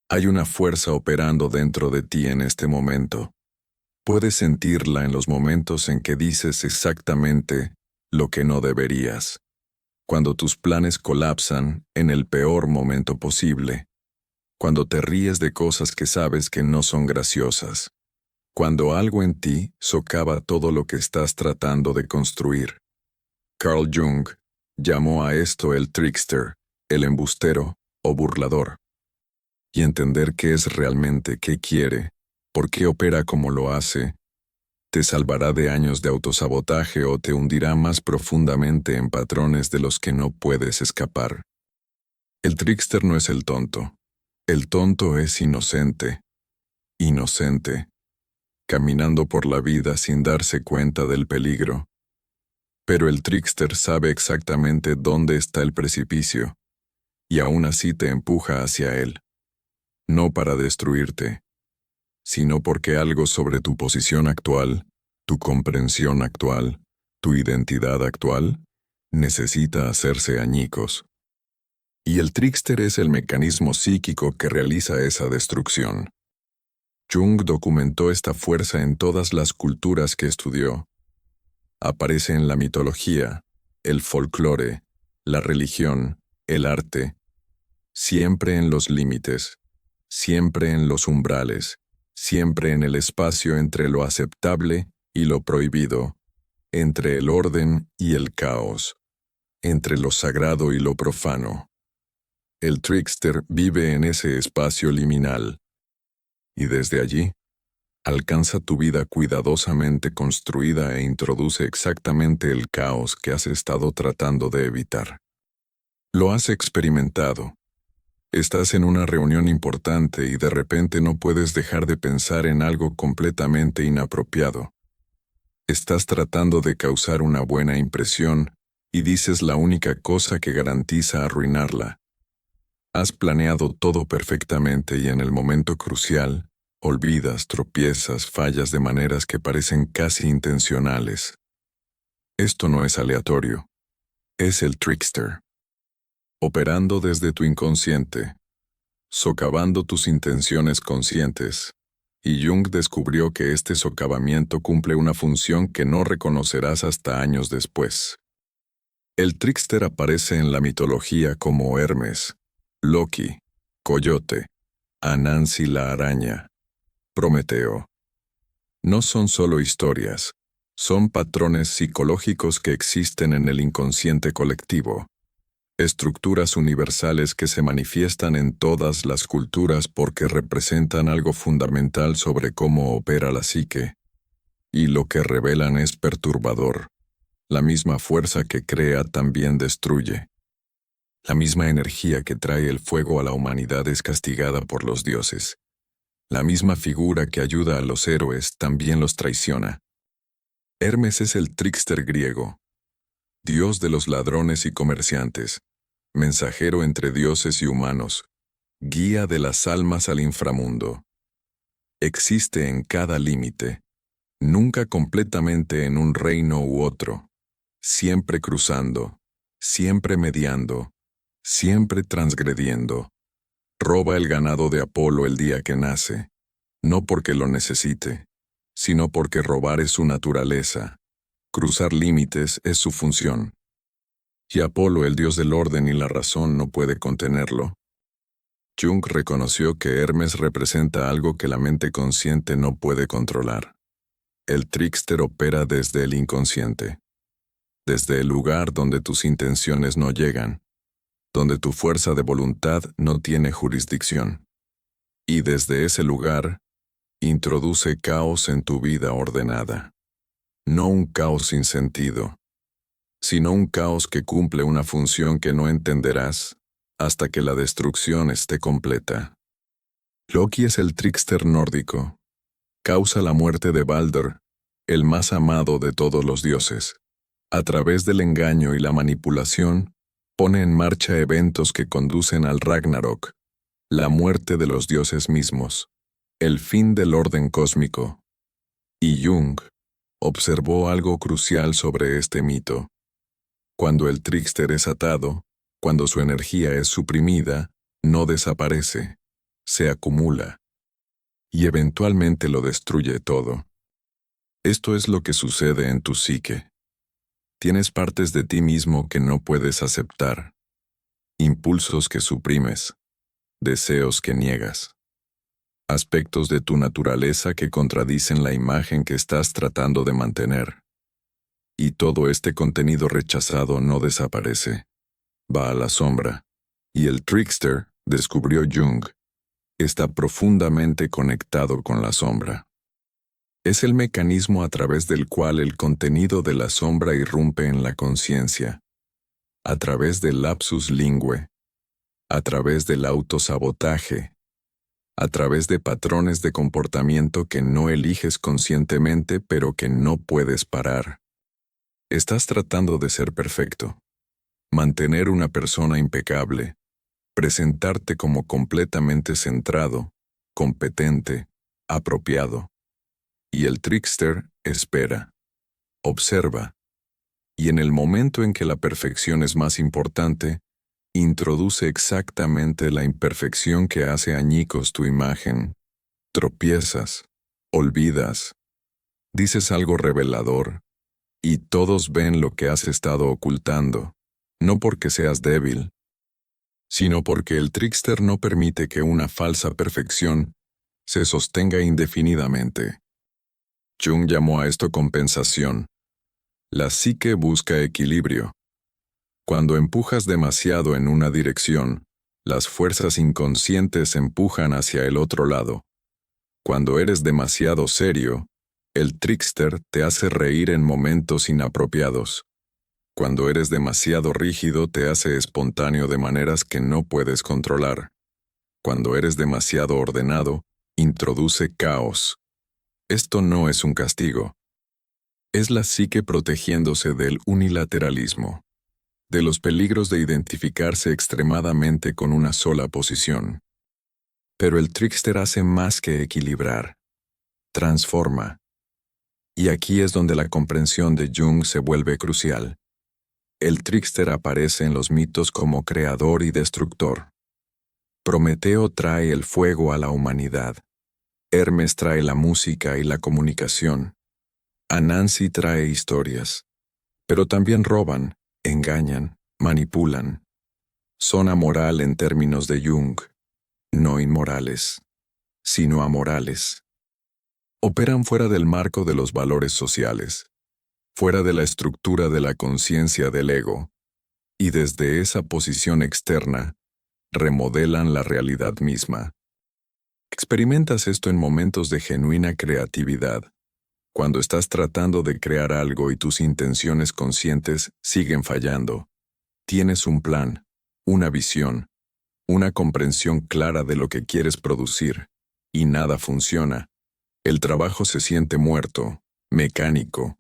Hay una fuerza operando dentro de ti en este momento. Puedes sentirla en los momentos en que dices exactamente lo que no deberías. Cuando tus planes colapsan en el peor momento posible. Cuando te ríes de cosas que sabes que no son graciosas. Cuando algo en ti socava todo lo que estás tratando de construir. Carl Jung llamó a esto el trickster, el embustero o burlador. Y entender qué es realmente, qué quiere, por qué opera como lo hace, te salvará de años de autosabotaje o te hundirá más profundamente en patrones de los que no puedes escapar. El trickster no es el tonto. El tonto es inocente. Inocente. Caminando por la vida sin darse cuenta del peligro. Pero el trickster sabe exactamente dónde está el precipicio, y aún así te empuja hacia él. No para destruirte, sino porque algo sobre tu posición actual, tu comprensión actual, tu identidad actual, necesita hacerse añicos. Y el trickster es el mecanismo psíquico que realiza esa destrucción. Jung documentó esta fuerza en todas las culturas que estudió. Aparece en la mitología, el folclore, la religión, el arte, siempre en los límites, siempre en los umbrales, siempre en el espacio entre lo aceptable y lo prohibido, entre el orden y el caos, entre lo sagrado y lo profano. El trickster vive en ese espacio liminal, y desde allí, alcanza tu vida cuidadosamente construida e introduce exactamente el caos que has estado tratando de evitar. Lo has experimentado. Estás en una reunión importante y de repente no puedes dejar de pensar en algo completamente inapropiado. Estás tratando de causar una buena impresión y dices la única cosa que garantiza arruinarla. Has planeado todo perfectamente y en el momento crucial, olvidas, tropiezas, fallas de maneras que parecen casi intencionales. Esto no es aleatorio. Es el trickster. Operando desde tu inconsciente, socavando tus intenciones conscientes. Y Jung descubrió que este socavamiento cumple una función que no reconocerás hasta años después. El trickster aparece en la mitología como Hermes, Loki, Coyote, Anansi la araña, Prometeo. No son solo historias, son patrones psicológicos que existen en el inconsciente colectivo, estructuras universales que se manifiestan en todas las culturas porque representan algo fundamental sobre cómo opera la psique, y lo que revelan es perturbador. La misma fuerza que crea también destruye. La misma energía que trae el fuego a la humanidad es castigada por los dioses. La misma figura que ayuda a los héroes también los traiciona. Hermes es el trickster griego, dios de los ladrones y comerciantes, mensajero entre dioses y humanos, guía de las almas al inframundo. Existe en cada límite, nunca completamente en un reino u otro, siempre cruzando, siempre mediando, siempre transgrediendo. Roba el ganado de Apolo el día que nace, no porque lo necesite, sino porque robar es su naturaleza. Cruzar límites es su función. Y Apolo, el dios del orden y la razón, no puede contenerlo. Jung reconoció que Hermes representa algo que la mente consciente no puede controlar. El trickster opera desde el inconsciente, desde el lugar donde tus intenciones no llegan, donde tu fuerza de voluntad no tiene jurisdicción. Y desde ese lugar, introduce caos en tu vida ordenada. No un caos sin sentido, sino un caos que cumple una función que no entenderás hasta que la destrucción esté completa. Loki es el trickster nórdico. Causa la muerte de Baldur, el más amado de todos los dioses. A través del engaño y la manipulación, pone en marcha eventos que conducen al Ragnarok, la muerte de los dioses mismos, el fin del orden cósmico. Y Jung observó algo crucial sobre este mito. Cuando el trickster es atado, cuando su energía es suprimida, no desaparece, se acumula y eventualmente lo destruye todo. Esto es lo que sucede en tu psique. Tienes partes de ti mismo que no puedes aceptar, impulsos que suprimes, deseos que niegas, aspectos de tu naturaleza que contradicen la imagen que estás tratando de mantener. Y todo este contenido rechazado no desaparece, va a la sombra, y el trickster, descubrió Jung, está profundamente conectado con la sombra. Es el mecanismo a través del cual el contenido de la sombra irrumpe en la conciencia, a través del lapsus lingue, a través del autosabotaje, a través de patrones de comportamiento que no eliges conscientemente pero que no puedes parar. Estás tratando de ser perfecto, mantener una persona impecable, presentarte como completamente centrado, competente, apropiado. Y el trickster espera, observa, y en el momento en que la perfección es más importante, introduce exactamente la imperfección que hace añicos tu imagen. Tropiezas, olvidas, dices algo revelador, y todos ven lo que has estado ocultando, no porque seas débil, sino porque el trickster no permite que una falsa perfección se sostenga indefinidamente. Jung llamó a esto compensación. La psique busca equilibrio. Cuando empujas demasiado en una dirección, las fuerzas inconscientes empujan hacia el otro lado. Cuando eres demasiado serio, el trickster te hace reír en momentos inapropiados. Cuando eres demasiado rígido, te hace espontáneo de maneras que no puedes controlar. Cuando eres demasiado ordenado, introduce caos. Esto no es un castigo. Es la psique protegiéndose del unilateralismo, de los peligros de identificarse extremadamente con una sola posición. Pero el trickster hace más que equilibrar. Transforma. Y aquí es donde la comprensión de Jung se vuelve crucial. El trickster aparece en los mitos como creador y destructor. Prometeo trae el fuego a la humanidad. Hermes trae la música y la comunicación. Anansi trae historias. Pero también roban, engañan, manipulan. Son amoral en términos de Jung, no inmorales, sino amorales. Operan fuera del marco de los valores sociales, fuera de la estructura de la conciencia del ego, y desde esa posición externa, remodelan la realidad misma. Experimentas esto en momentos de genuina creatividad, cuando estás tratando de crear algo y tus intenciones conscientes siguen fallando. Tienes un plan, una visión, una comprensión clara de lo que quieres producir, y nada funciona. El trabajo se siente muerto, mecánico.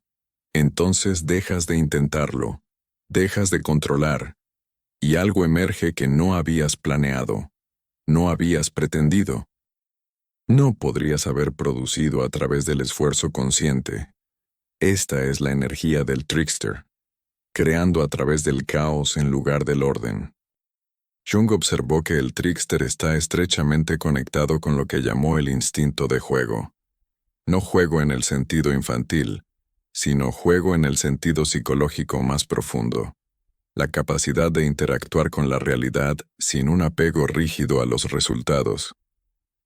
Entonces dejas de intentarlo, dejas de controlar, y algo emerge que no habías planeado, no habías pretendido. No podrías haber producido a través del esfuerzo consciente. Esta es la energía del trickster, creando a través del caos en lugar del orden. Jung observó que el trickster está estrechamente conectado con lo que llamó el instinto de juego. No juego en el sentido infantil, sino juego en el sentido psicológico más profundo. La capacidad de interactuar con la realidad sin un apego rígido a los resultados.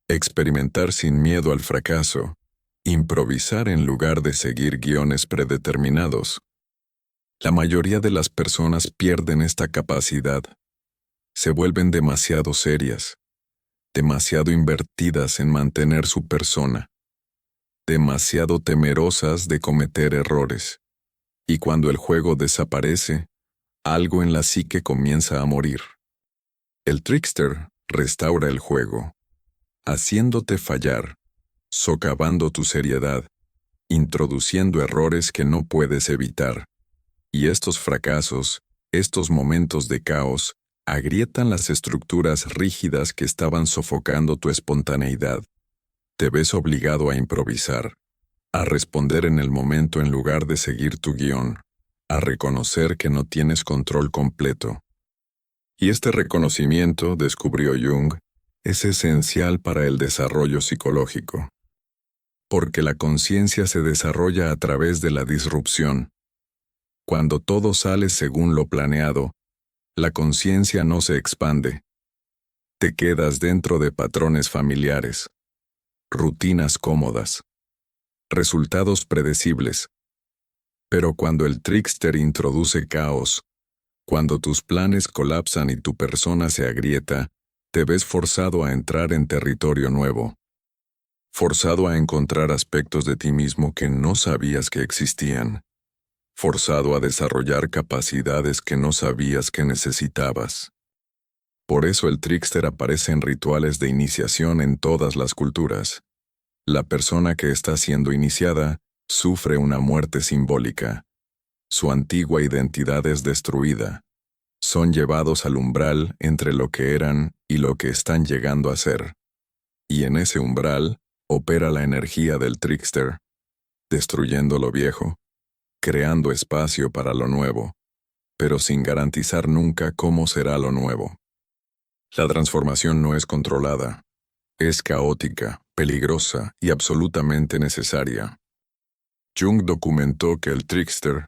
Experimentar sin miedo al fracaso, improvisar en lugar de seguir guiones predeterminados. La mayoría de las personas pierden esta capacidad. Se vuelven demasiado serias, demasiado invertidas en mantener su persona, demasiado temerosas de cometer errores. Y cuando el juego desaparece, algo en la psique comienza a morir. El trickster restaura el juego, haciéndote fallar, socavando tu seriedad, introduciendo errores que no puedes evitar. Y estos fracasos, estos momentos de caos, agrietan las estructuras rígidas que estaban sofocando tu espontaneidad. Te ves obligado a improvisar, a responder en el momento en lugar de seguir tu guión, a reconocer que no tienes control completo. Y este reconocimiento, descubrió Jung, es esencial para el desarrollo psicológico, porque la conciencia se desarrolla a través de la disrupción. Cuando todo sale según lo planeado, la conciencia no se expande. Te quedas dentro de patrones familiares, rutinas cómodas, resultados predecibles. Pero cuando el trickster introduce caos, cuando tus planes colapsan y tu persona se agrieta, te ves forzado a entrar en territorio nuevo. Forzado a encontrar aspectos de ti mismo que no sabías que existían. Forzado a desarrollar capacidades que no sabías que necesitabas. Por eso el trickster aparece en rituales de iniciación en todas las culturas. La persona que está siendo iniciada sufre una muerte simbólica. Su antigua identidad es destruida. Son llevados al umbral entre lo que eran y lo que están llegando a ser. Y en ese umbral opera la energía del trickster, destruyendo lo viejo, creando espacio para lo nuevo, pero sin garantizar nunca cómo será lo nuevo. La transformación no es controlada, es caótica, peligrosa y absolutamente necesaria. Jung documentó que el trickster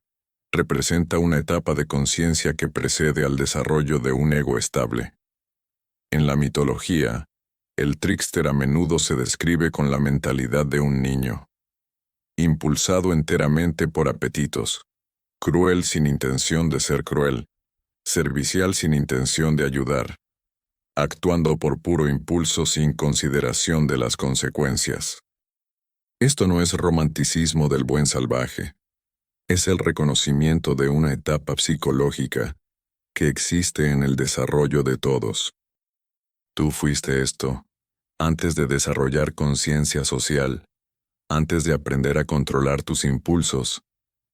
representa una etapa de conciencia que precede al desarrollo de un ego estable. En la mitología, el trickster a menudo se describe con la mentalidad de un niño, impulsado enteramente por apetitos, cruel sin intención de ser cruel, servicial sin intención de ayudar, actuando por puro impulso sin consideración de las consecuencias. Esto no es romanticismo del buen salvaje, es el reconocimiento de una etapa psicológica que existe en el desarrollo de todos. Tú fuiste esto, antes de desarrollar conciencia social, antes de aprender a controlar tus impulsos,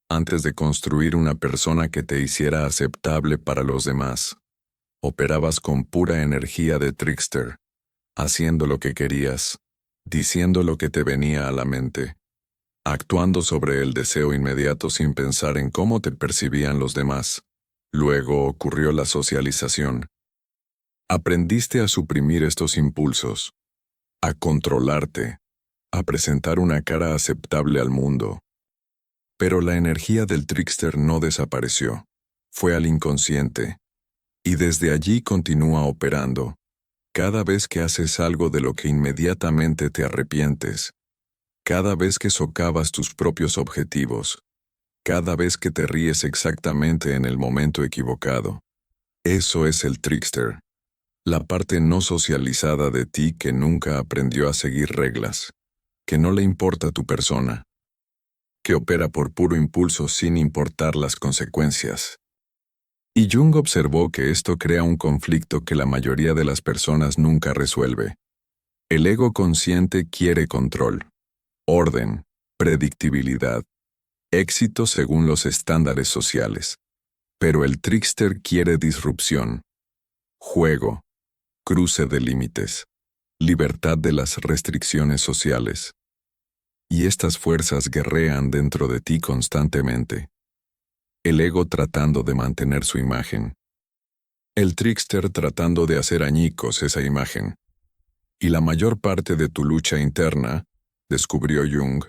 antes de construir una persona que te hiciera aceptable para los demás. Operabas con pura energía de trickster, haciendo lo que querías, diciendo lo que te venía a la mente, actuando sobre el deseo inmediato sin pensar en cómo te percibían los demás. Luego ocurrió la socialización. Aprendiste a suprimir estos impulsos, a controlarte, a presentar una cara aceptable al mundo. Pero la energía del trickster no desapareció, fue al inconsciente, y desde allí continúa operando, cada vez que haces algo de lo que inmediatamente te arrepientes, cada vez que socavas tus propios objetivos, cada vez que te ríes exactamente en el momento equivocado. Eso es el trickster, la parte no socializada de ti que nunca aprendió a seguir reglas, que no le importa tu persona, que opera por puro impulso sin importar las consecuencias. Y Jung observó que esto crea un conflicto que la mayoría de las personas nunca resuelve. El ego consciente quiere control, orden, predictibilidad, éxito según los estándares sociales. Pero el trickster quiere disrupción, juego, cruce de límites, libertad de las restricciones sociales. Y estas fuerzas guerrean dentro de ti constantemente. El ego tratando de mantener su imagen. El trickster tratando de hacer añicos esa imagen. Y la mayor parte de tu lucha interna, descubrió Jung,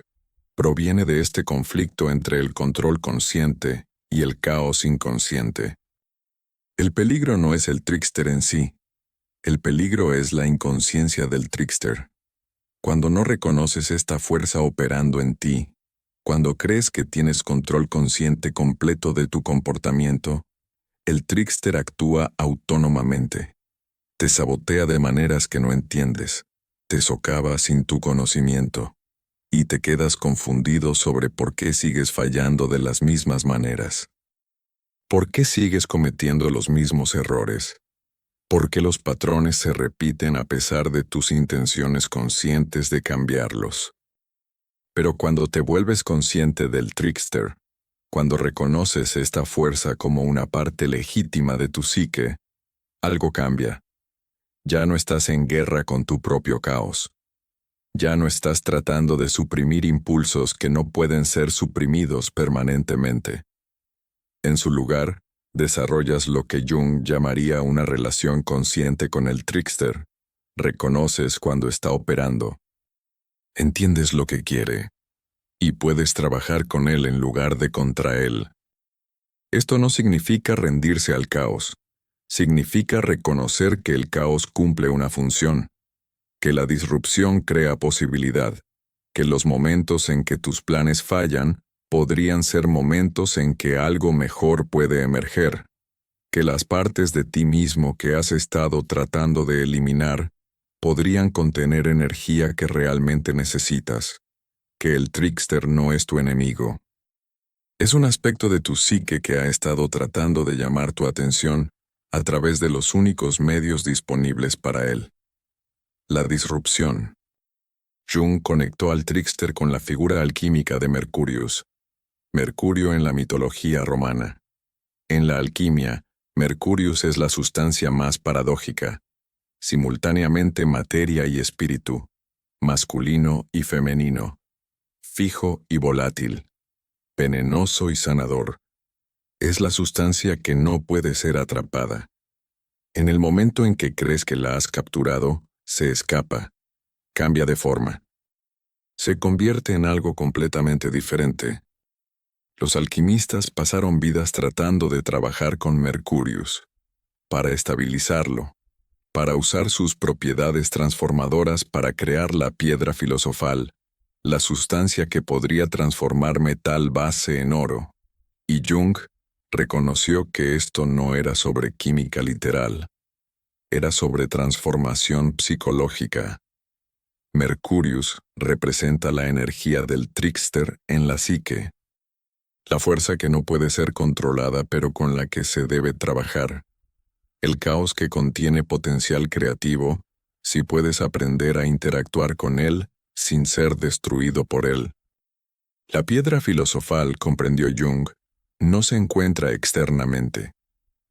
proviene de este conflicto entre el control consciente y el caos inconsciente. El peligro no es el trickster en sí. El peligro es la inconsciencia del trickster. Cuando no reconoces esta fuerza operando en ti, cuando crees que tienes control consciente completo de tu comportamiento, el trickster actúa autónomamente. Te sabotea de maneras que no entiendes, te socava sin tu conocimiento, y te quedas confundido sobre por qué sigues fallando de las mismas maneras. ¿Por qué sigues cometiendo los mismos errores? ¿Por qué los patrones se repiten a pesar de tus intenciones conscientes de cambiarlos? Pero cuando te vuelves consciente del trickster, cuando reconoces esta fuerza como una parte legítima de tu psique, algo cambia. Ya no estás en guerra con tu propio caos. Ya no estás tratando de suprimir impulsos que no pueden ser suprimidos permanentemente. En su lugar, desarrollas lo que Jung llamaría una relación consciente con el trickster, Reconoces cuando está operando. Entiendes lo que quiere. Y puedes trabajar con él en lugar de contra él. Esto no significa rendirse al caos. Significa reconocer que el caos cumple una función, que la disrupción crea posibilidad, que los momentos en que tus planes fallan podrían ser momentos en que algo mejor puede emerger, que las partes de ti mismo que has estado tratando de eliminar podrían contener energía que realmente necesitas, que el trickster no es tu enemigo. Es un aspecto de tu psique que ha estado tratando de llamar tu atención a través de los únicos medios disponibles para él. La disrupción. Jung conectó al trickster con la figura alquímica de Mercurius. Mercurio en la mitología romana. En la alquimia, Mercurius es la sustancia más paradójica, simultáneamente materia y espíritu, masculino y femenino, fijo y volátil, venenoso y sanador. Es la sustancia que no puede ser atrapada. En el momento en que crees que la has capturado, se escapa, cambia de forma. Se convierte en algo completamente diferente. Los alquimistas pasaron vidas tratando de trabajar con Mercurius, para estabilizarlo, para usar sus propiedades transformadoras para crear la piedra filosofal, la sustancia que podría transformar metal base en oro. Y Jung reconoció que esto no era sobre química literal, era sobre transformación psicológica. Mercurius representa la energía del trickster en la psique, la fuerza que no puede ser controlada pero con la que se debe trabajar, el caos que contiene potencial creativo si puedes aprender a interactuar con él sin ser destruido por él. La piedra filosofal, comprendió Jung, no se encuentra externamente,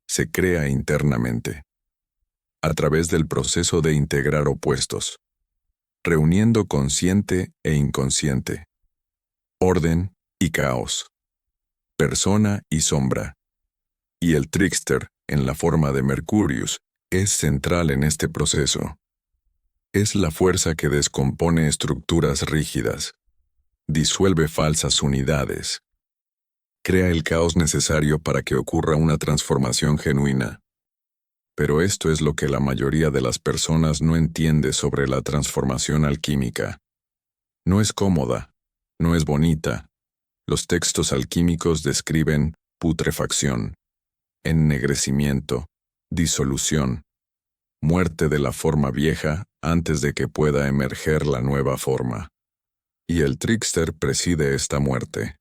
se crea internamente, a través del proceso de integrar opuestos, reuniendo consciente e inconsciente, orden y caos, persona y sombra. Y el trickster, en la forma de Mercurius, es central en este proceso. Es la fuerza que descompone estructuras rígidas, disuelve falsas unidades, crea el caos necesario para que ocurra una transformación genuina. Pero esto es lo que la mayoría de las personas no entiende sobre la transformación alquímica. No es cómoda, no es bonita. Los textos alquímicos describen putrefacción, ennegrecimiento, disolución, muerte de la forma vieja antes de que pueda emerger la nueva forma. Y el trickster preside esta muerte.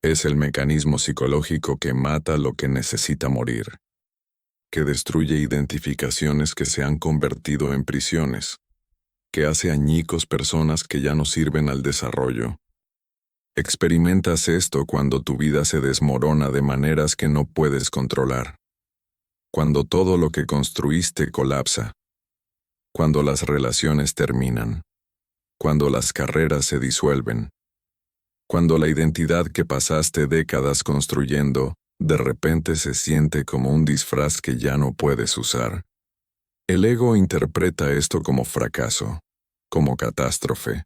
Es el mecanismo psicológico que mata lo que necesita morir, que destruye identificaciones que se han convertido en prisiones, que hace añicos personas que ya no sirven al desarrollo. Experimentas esto cuando tu vida se desmorona de maneras que no puedes controlar, cuando todo lo que construiste colapsa, cuando las relaciones terminan, cuando las carreras se disuelven, cuando la identidad que pasaste décadas construyendo de repente se siente como un disfraz que ya no puedes usar. El ego interpreta esto como fracaso, como catástrofe,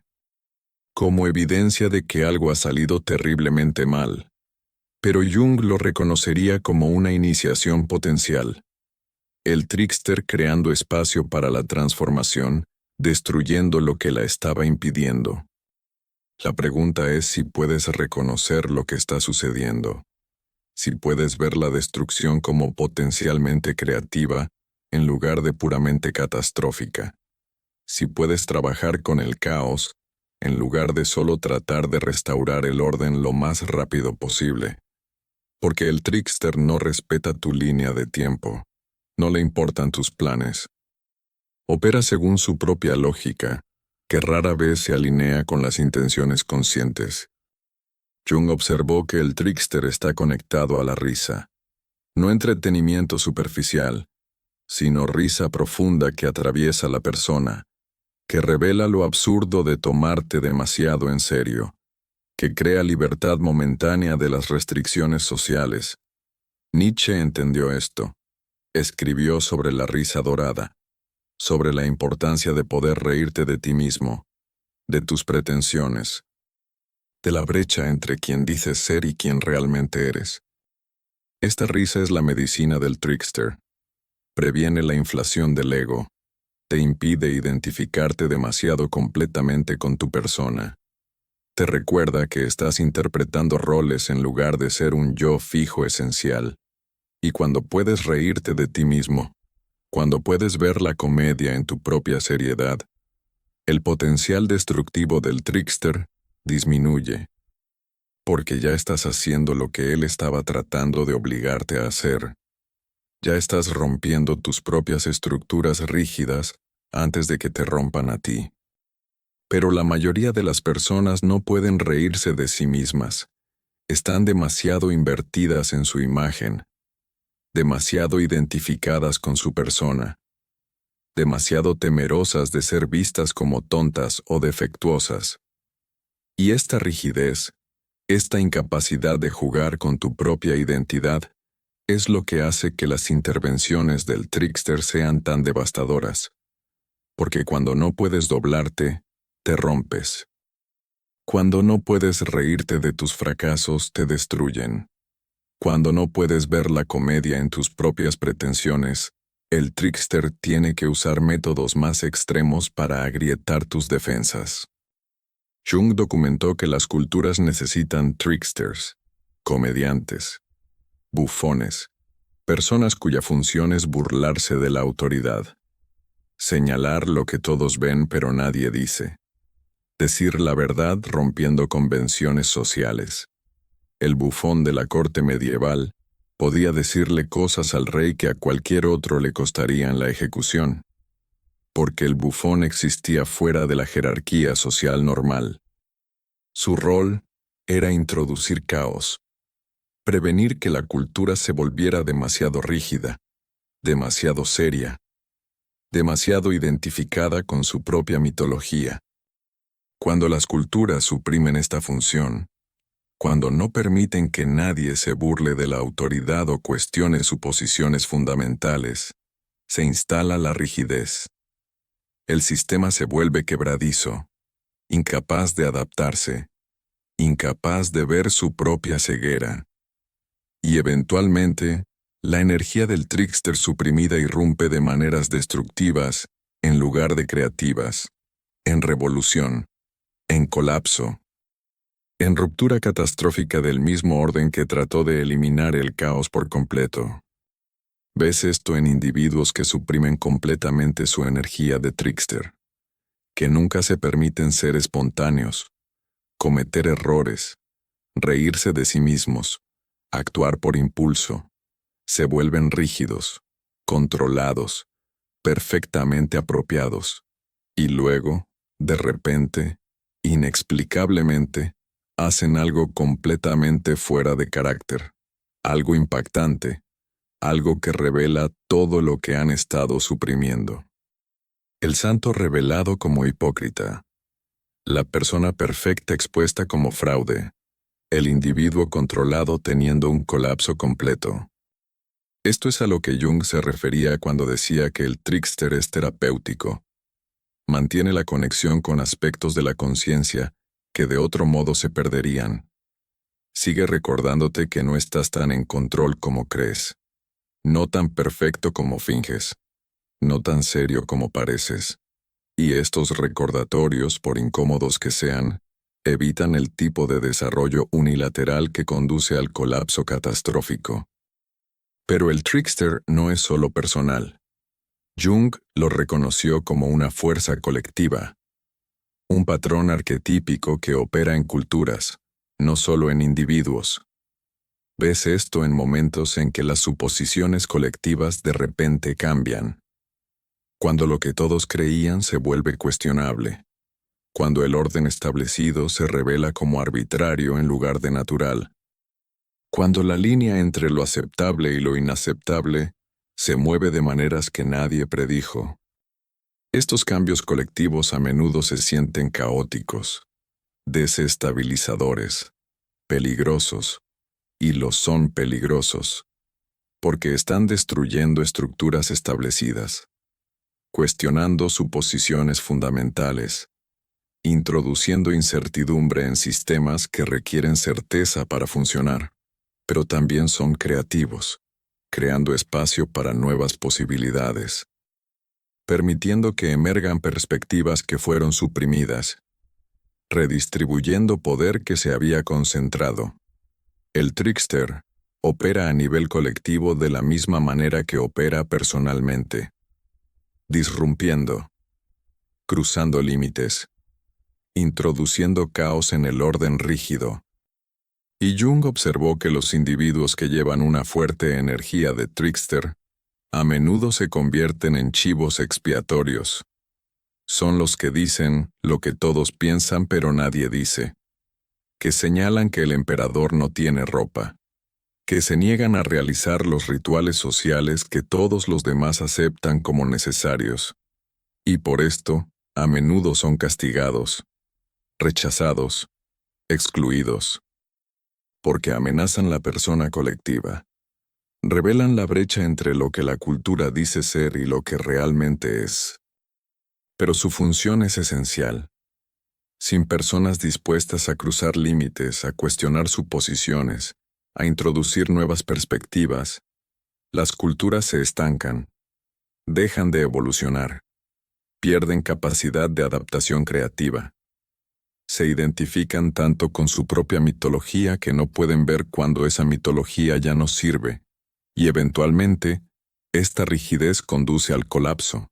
como evidencia de que algo ha salido terriblemente mal. Pero Jung lo reconocería como una iniciación potencial. El trickster creando espacio para la transformación, destruyendo lo que la estaba impidiendo. La pregunta es si puedes reconocer lo que está sucediendo, si puedes ver la destrucción como potencialmente creativa en lugar de puramente catastrófica, si puedes trabajar con el caos en lugar de solo tratar de restaurar el orden lo más rápido posible. Porque el trickster no respeta tu línea de tiempo, no le importan tus planes. Opera según su propia lógica, que rara vez se alinea con las intenciones conscientes. Jung observó que el trickster está conectado a la risa, no entretenimiento superficial, sino risa profunda que atraviesa la persona, que revela lo absurdo de tomarte demasiado en serio, que crea libertad momentánea de las restricciones sociales. Nietzsche entendió esto. Escribió sobre la risa dorada. sobre la importancia de poder reírte de ti mismo, de tus pretensiones, de la brecha entre quien dices ser y quien realmente eres. Esta risa es la medicina del trickster. Previene la inflación del ego. Te impide identificarte demasiado completamente con tu persona. Te recuerda que estás interpretando roles en lugar de ser un yo fijo esencial. Y cuando puedes reírte de ti mismo, cuando puedes ver la comedia en tu propia seriedad, el potencial destructivo del trickster disminuye, porque ya estás haciendo lo que él estaba tratando de obligarte a hacer. Ya estás rompiendo tus propias estructuras rígidas antes de que te rompan a ti. Pero la mayoría de las personas no pueden reírse de sí mismas. Están demasiado invertidas en su imagen, demasiado identificadas con su persona, demasiado temerosas de ser vistas como tontas o defectuosas. Y esta rigidez, esta incapacidad de jugar con tu propia identidad, es lo que hace que las intervenciones del trickster sean tan devastadoras. Porque cuando no puedes doblarte, te rompes. Cuando no puedes reírte de tus fracasos, te destruyen. Cuando no puedes ver la comedia en tus propias pretensiones, el trickster tiene que usar métodos más extremos para agrietar tus defensas. Jung documentó que las culturas necesitan tricksters, comediantes, bufones, personas cuya función es burlarse de la autoridad, señalar lo que todos ven pero nadie dice, decir la verdad rompiendo convenciones sociales. El bufón de la corte medieval podía decirle cosas al rey que a cualquier otro le costarían la ejecución, porque el bufón existía fuera de la jerarquía social normal. Su rol era introducir caos, prevenir que la cultura se volviera demasiado rígida, demasiado seria, demasiado identificada con su propia mitología. Cuando las culturas suprimen esta función, cuando no permiten que nadie se burle de la autoridad o cuestione sus posiciones fundamentales, se instala la rigidez. El sistema se vuelve quebradizo, incapaz de adaptarse, incapaz de ver su propia ceguera. Y eventualmente, la energía del trickster suprimida irrumpe de maneras destructivas en lugar de creativas, en revolución, en colapso, en ruptura catastrófica del mismo orden que trató de eliminar el caos por completo. Ves esto en individuos que suprimen completamente su energía de trickster, que nunca se permiten ser espontáneos, cometer errores, reírse de sí mismos, actuar por impulso. Se vuelven rígidos, controlados, perfectamente apropiados, y luego, de repente, inexplicablemente, hacen algo completamente fuera de carácter, algo impactante, algo que revela todo lo que han estado suprimiendo. El santo revelado como hipócrita, la persona perfecta expuesta como fraude, el individuo controlado teniendo un colapso completo. Esto es a lo que Jung se refería cuando decía que el trickster es terapéutico. Mantiene la conexión con aspectos de la conciencia que de otro modo se perderían. Sigue recordándote que no estás tan en control como crees, no tan perfecto como finges, no tan serio como pareces. Y estos recordatorios, por incómodos que sean, evitan el tipo de desarrollo unilateral que conduce al colapso catastrófico. Pero el trickster no es solo personal. Jung lo reconoció como una fuerza colectiva, un patrón arquetípico que opera en culturas, no solo en individuos. Ves esto en momentos en que las suposiciones colectivas de repente cambian. Cuando lo que todos creían se vuelve cuestionable. Cuando el orden establecido se revela como arbitrario en lugar de natural. Cuando la línea entre lo aceptable y lo inaceptable se mueve de maneras que nadie predijo. Estos cambios colectivos a menudo se sienten caóticos, desestabilizadores, peligrosos, y los son peligrosos, porque están destruyendo estructuras establecidas. cuestionando suposiciones fundamentales, introduciendo incertidumbre en sistemas que requieren certeza para funcionar, pero también son creativos, creando espacio para nuevas posibilidades, permitiendo que emergan perspectivas que fueron suprimidas, redistribuyendo poder que se había concentrado. El trickster opera a nivel colectivo de la misma manera que opera personalmente, disrumpiendo, cruzando límites, introduciendo caos en el orden rígido. Y Jung observó que los individuos que llevan una fuerte energía de trickster a menudo se convierten en chivos expiatorios. Son los que dicen lo que todos piensan pero nadie dice, que señalan que el emperador no tiene ropa, que se niegan a realizar los rituales sociales que todos los demás aceptan como necesarios, y por esto, a menudo son castigados, rechazados, excluidos, porque amenazan la persona colectiva. Revelan la brecha entre lo que la cultura dice ser y lo que realmente es. Pero su función es esencial. Sin personas dispuestas a cruzar límites, a cuestionar suposiciones, a introducir nuevas perspectivas, las culturas se estancan, dejan de evolucionar, pierden capacidad de adaptación creativa. Se identifican tanto con su propia mitología que no pueden ver cuando esa mitología ya no sirve, y eventualmente, esta rigidez conduce al colapso.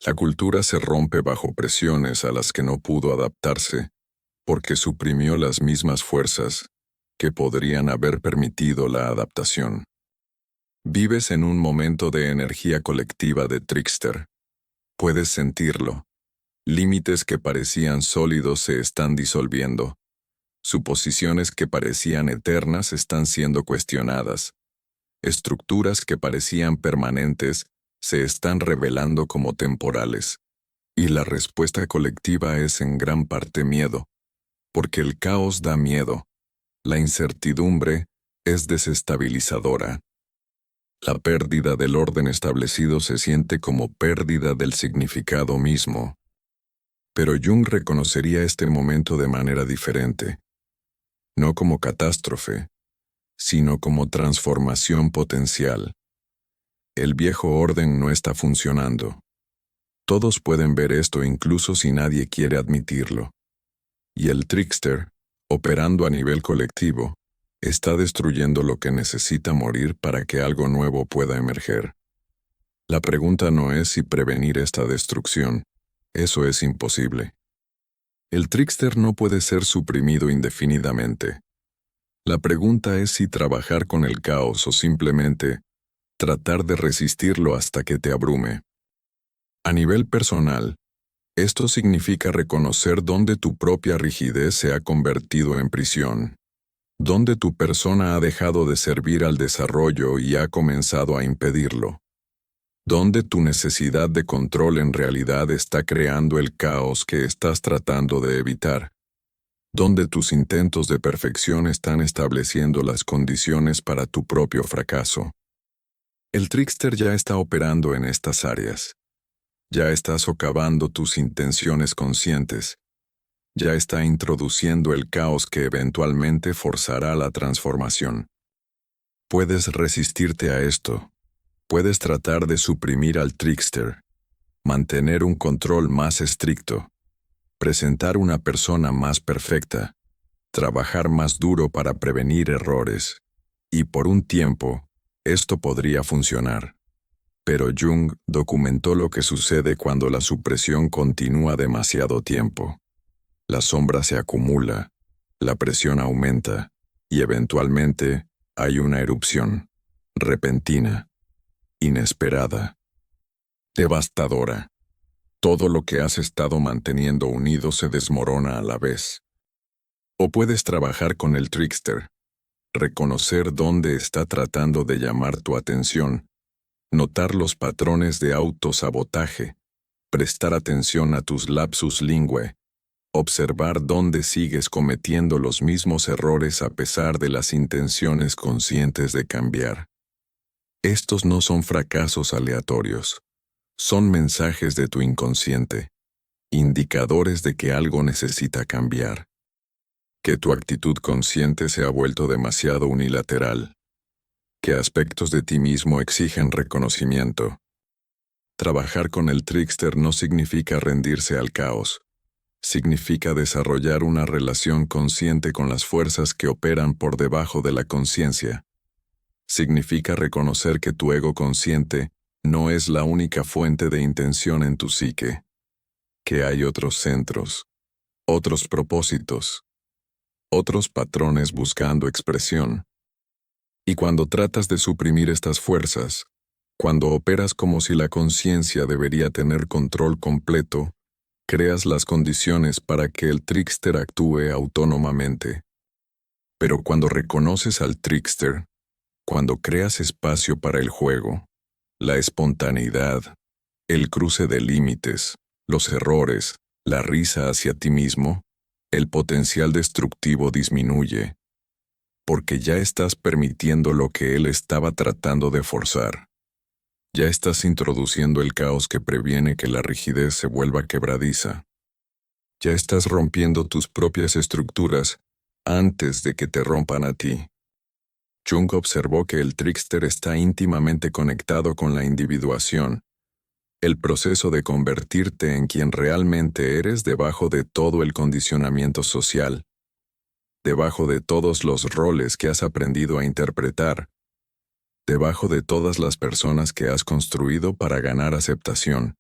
La cultura se rompe bajo presiones a las que no pudo adaptarse, porque suprimió las mismas fuerzas que podrían haber permitido la adaptación. Vives en un momento de energía colectiva de trickster. Puedes sentirlo. Límites que parecían sólidos se están disolviendo. Suposiciones que parecían eternas están siendo cuestionadas. Estructuras que parecían permanentes se están revelando como temporales. Y la respuesta colectiva es en gran parte miedo, porque el caos da miedo. La incertidumbre es desestabilizadora. La pérdida del orden establecido se siente como pérdida del significado mismo. Pero Jung reconocería este momento de manera diferente, no como catástrofe, sino como transformación potencial. El viejo orden no está funcionando. Todos pueden ver esto incluso si nadie quiere admitirlo. Y el trickster, operando a nivel colectivo, está destruyendo lo que necesita morir para que algo nuevo pueda emerger. La pregunta no es si prevenir esta destrucción. Eso es imposible. El trickster no puede ser suprimido indefinidamente. La pregunta es si trabajar con el caos o simplemente tratar de resistirlo hasta que te abrume. A nivel personal, esto significa reconocer dónde tu propia rigidez se ha convertido en prisión, dónde tu persona ha dejado de servir al desarrollo y ha comenzado a impedirlo, dónde tu necesidad de control en realidad está creando el caos que estás tratando de evitar, dónde tus intentos de perfección están estableciendo las condiciones para tu propio fracaso. El trickster ya está operando en estas áreas. Ya está socavando tus intenciones conscientes. Ya está introduciendo el caos que eventualmente forzará la transformación. Puedes resistirte a esto. Puedes tratar de suprimir al trickster, mantener un control más estricto, presentar una persona más perfecta, trabajar más duro para prevenir errores. Y por un tiempo, esto podría funcionar. Pero Jung documentó lo que sucede cuando la supresión continúa demasiado tiempo. La sombra se acumula, la presión aumenta, y eventualmente hay una erupción, repentina, inesperada, devastadora. Todo lo que has estado manteniendo unido se desmorona a la vez. O puedes trabajar con el trickster, reconocer dónde está tratando de llamar tu atención, notar los patrones de autosabotaje, prestar atención a tus lapsus linguae, observar dónde sigues cometiendo los mismos errores a pesar de las intenciones conscientes de cambiar. Estos no son fracasos aleatorios, Son mensajes de tu inconsciente, indicadores de que algo necesita cambiar, que tu actitud consciente se ha vuelto demasiado unilateral, que aspectos de ti mismo exigen reconocimiento. Trabajar con el trickster no significa rendirse al caos, significa desarrollar una relación consciente con las fuerzas que operan por debajo de la conciencia. Significa reconocer que tu ego consciente no es la única fuente de intención en tu psique, que hay otros centros, otros propósitos, otros patrones buscando expresión. Y cuando tratas de suprimir estas fuerzas, cuando operas como si la conciencia debería tener control completo, creas las condiciones para que el trickster actúe autónomamente. Pero cuando reconoces al trickster, cuando creas espacio para el juego, la espontaneidad, el cruce de límites, los errores, la risa hacia ti mismo, el potencial destructivo disminuye, porque ya estás permitiendo lo que él estaba tratando de forzar. Ya estás introduciendo el caos que previene que la rigidez se vuelva quebradiza. Ya estás rompiendo tus propias estructuras antes de que te rompan a ti. Jung observó que el trickster está íntimamente conectado con la individuación, el proceso de convertirte en quien realmente eres debajo de todo el condicionamiento social, debajo de todos los roles que has aprendido a interpretar, debajo de todas las personas que has construido para ganar aceptación.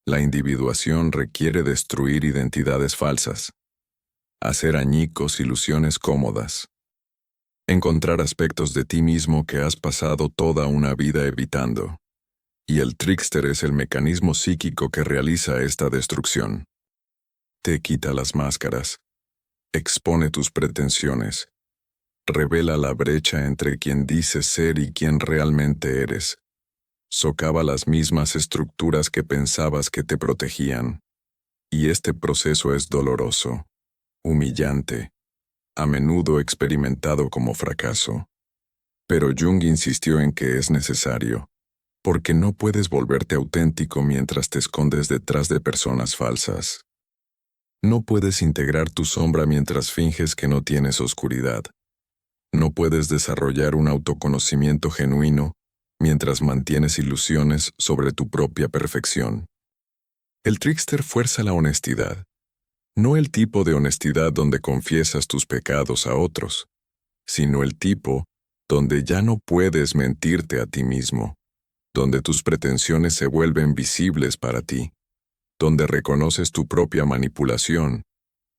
La individuación requiere destruir identidades falsas, hacer añicos ilusiones cómodas, encontrar aspectos de ti mismo que has pasado toda una vida evitando. Y el trickster es el mecanismo psíquico que realiza esta destrucción. Te quita las máscaras, expone tus pretensiones, revela la brecha entre quien dices ser y quien realmente eres. Socava las mismas estructuras que pensabas que te protegían. Y este proceso es doloroso, humillante, a menudo experimentado como fracaso. Pero Jung insistió en que es necesario, porque no puedes volverte auténtico mientras te escondes detrás de personas falsas. No puedes integrar tu sombra mientras finges que no tienes oscuridad. No puedes desarrollar un autoconocimiento genuino mientras mantienes ilusiones sobre tu propia perfección. El trickster fuerza la honestidad, no el tipo de honestidad donde confiesas tus pecados a otros, sino el tipo donde ya no puedes mentirte a ti mismo, donde tus pretensiones se vuelven visibles para ti, donde reconoces tu propia manipulación,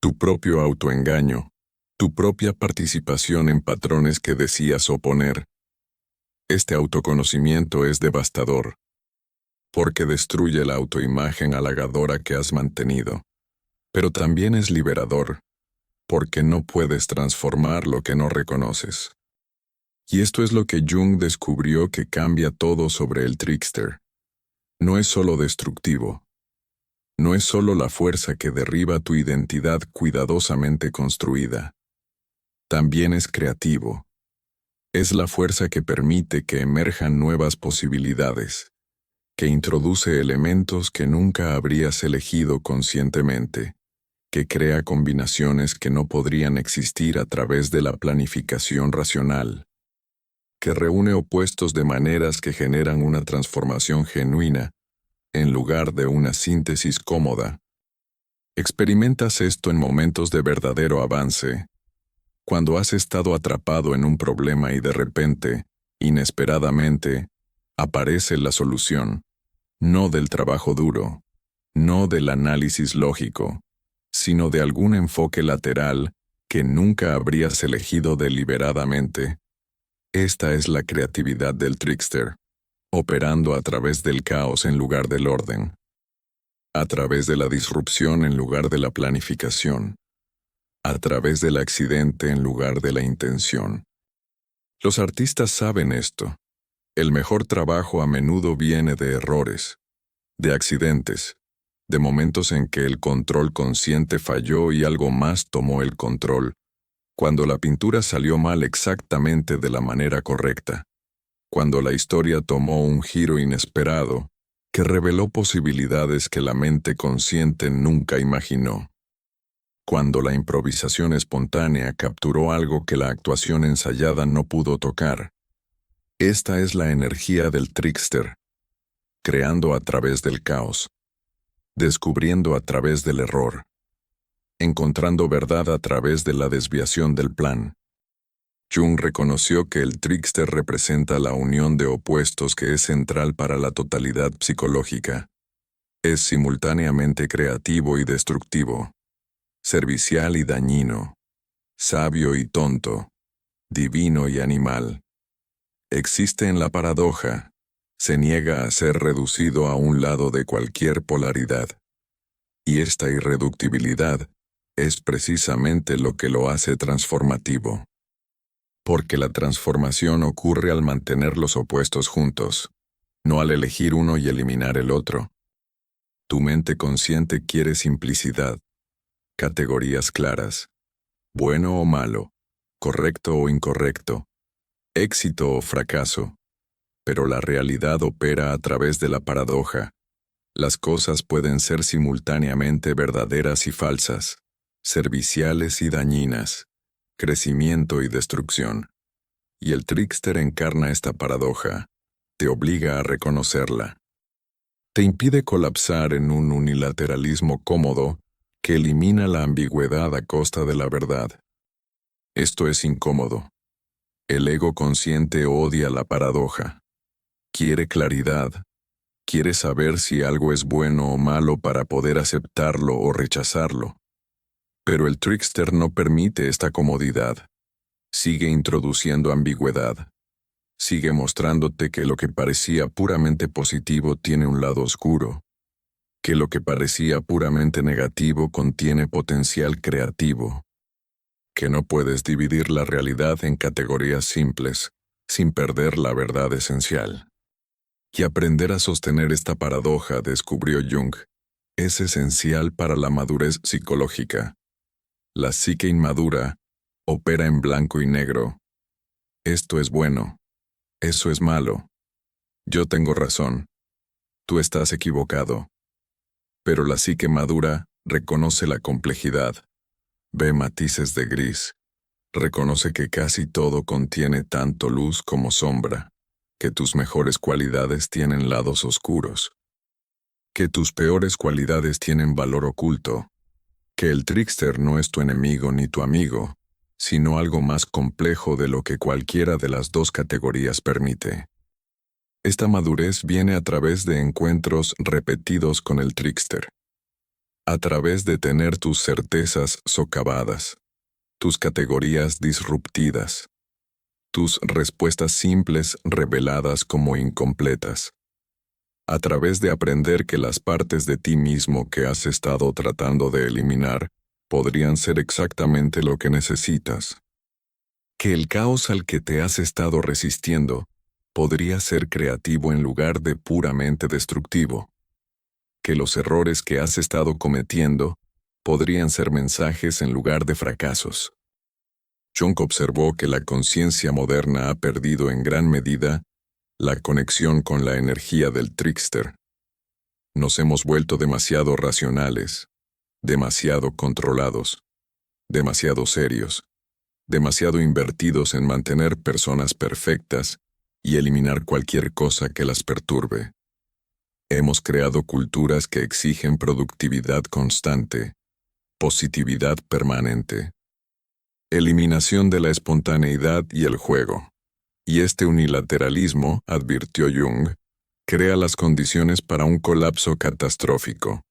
tu propio autoengaño, tu propia participación en patrones que decías oponer. Este autoconocimiento es devastador, porque destruye la autoimagen halagadora que has mantenido, pero también es liberador, porque no puedes transformar lo que no reconoces. Y esto es lo que Jung descubrió que cambia todo sobre el trickster. No es solo destructivo. No es solo la fuerza que derriba tu identidad cuidadosamente construida. También es creativo. Es la fuerza que permite que emerjan nuevas posibilidades, que introduce elementos que nunca habrías elegido conscientemente, que crea combinaciones que no podrían existir a través de la planificación racional, que reúne opuestos de maneras que generan una transformación genuina, en lugar de una síntesis cómoda. Experimentas esto en momentos de verdadero avance, cuando has estado atrapado en un problema y de repente, inesperadamente, aparece la solución, no del trabajo duro, no del análisis lógico, sino de algún enfoque lateral que nunca habrías elegido deliberadamente. Esta es la creatividad del trickster, operando a través del caos en lugar del orden, a través de la disrupción en lugar de la planificación, a través del accidente en lugar de la intención. Los artistas saben esto. El mejor trabajo a menudo viene de errores, de accidentes, de momentos en que el control consciente falló y algo más tomó el control, cuando la pintura salió mal exactamente de la manera correcta, cuando la historia tomó un giro inesperado, que reveló posibilidades que la mente consciente nunca imaginó. Cuando la improvisación espontánea capturó algo que la actuación ensayada no pudo tocar. Esta es la energía del trickster, creando a través del caos, descubriendo a través del error, encontrando verdad a través de la desviación del plan. Jung reconoció que el trickster representa la unión de opuestos que es central para la totalidad psicológica. Es simultáneamente creativo y destructivo, servicial y dañino, sabio y tonto, divino y animal. Existe en la paradoja, se niega a ser reducido a un lado de cualquier polaridad. Y esta irreductibilidad es precisamente lo que lo hace transformativo. Porque la transformación ocurre al mantener los opuestos juntos, no al elegir uno y eliminar el otro. Tu mente consciente quiere simplicidad, categorías claras, bueno o malo, correcto o incorrecto, éxito o fracaso, pero la realidad opera a través de la paradoja. Las cosas pueden ser simultáneamente verdaderas y falsas, serviciales y dañinas, crecimiento y destrucción. Y el trickster encarna esta paradoja, te obliga a reconocerla. Te impide colapsar en un unilateralismo cómodo que elimina la ambigüedad a costa de la verdad. Esto es incómodo. El ego consciente odia la paradoja. Quiere claridad. Quiere saber si algo es bueno o malo para poder aceptarlo o rechazarlo. Pero el trickster no permite esta comodidad. Sigue introduciendo ambigüedad. Sigue mostrándote que lo que parecía puramente positivo tiene un lado oscuro. Que lo que parecía puramente negativo contiene potencial creativo. Que no puedes dividir la realidad en categorías simples, sin perder la verdad esencial. Y aprender a sostener esta paradoja, descubrió Jung, es esencial para la madurez psicológica. La psique inmadura opera en blanco y negro. Esto es bueno. Eso es malo. Yo tengo razón. Tú estás equivocado. Pero la psique madura reconoce la complejidad. Ve matices de gris. Reconoce que casi todo contiene tanto luz como sombra. Que tus mejores cualidades tienen lados oscuros. Que tus peores cualidades tienen valor oculto. Que el trickster no es tu enemigo ni tu amigo, sino algo más complejo de lo que cualquiera de las dos categorías permite. Esta madurez viene a través de encuentros repetidos con el trickster. A través de tener tus certezas socavadas, tus categorías disruptidas, tus respuestas simples reveladas como incompletas. A través de aprender que las partes de ti mismo que has estado tratando de eliminar podrían ser exactamente lo que necesitas. Que el caos al que te has estado resistiendo podría ser creativo en lugar de puramente destructivo. Que los errores que has estado cometiendo podrían ser mensajes en lugar de fracasos. Jung observó que la conciencia moderna ha perdido en gran medida la conexión con la energía del trickster. Nos hemos vuelto demasiado racionales, demasiado controlados, demasiado serios, demasiado invertidos en mantener personas perfectas y eliminar cualquier cosa que las perturbe. Hemos creado culturas que exigen productividad constante, positividad permanente, eliminación de la espontaneidad y el juego. Y este unilateralismo, advirtió Jung, crea las condiciones para un colapso catastrófico.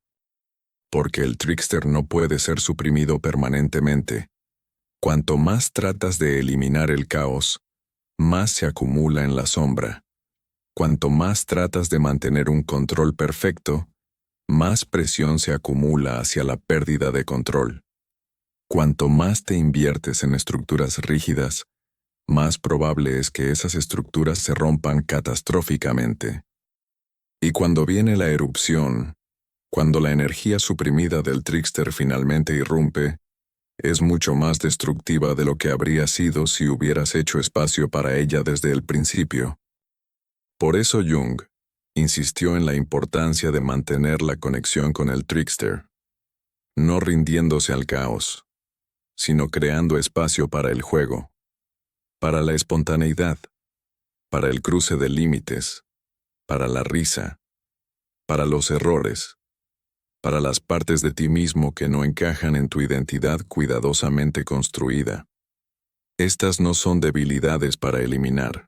Porque el trickster no puede ser suprimido permanentemente. Cuanto más tratas de eliminar el caos, más se acumula en la sombra. Cuanto más tratas de mantener un control perfecto, más presión se acumula hacia la pérdida de control. Cuanto más te inviertes en estructuras rígidas, más probable es que esas estructuras se rompan catastróficamente. Y cuando viene la erupción, cuando la energía suprimida del trickster finalmente irrumpe, es mucho más destructiva de lo que habría sido si hubieras hecho espacio para ella desde el principio. Por eso Jung, insistió en la importancia de mantener la conexión con el trickster, no rindiéndose al caos, sino creando espacio para el juego, para la espontaneidad, para el cruce de límites, para la risa, para los errores, para las partes de ti mismo que no encajan en tu identidad cuidadosamente construida. Estas no son debilidades para eliminar,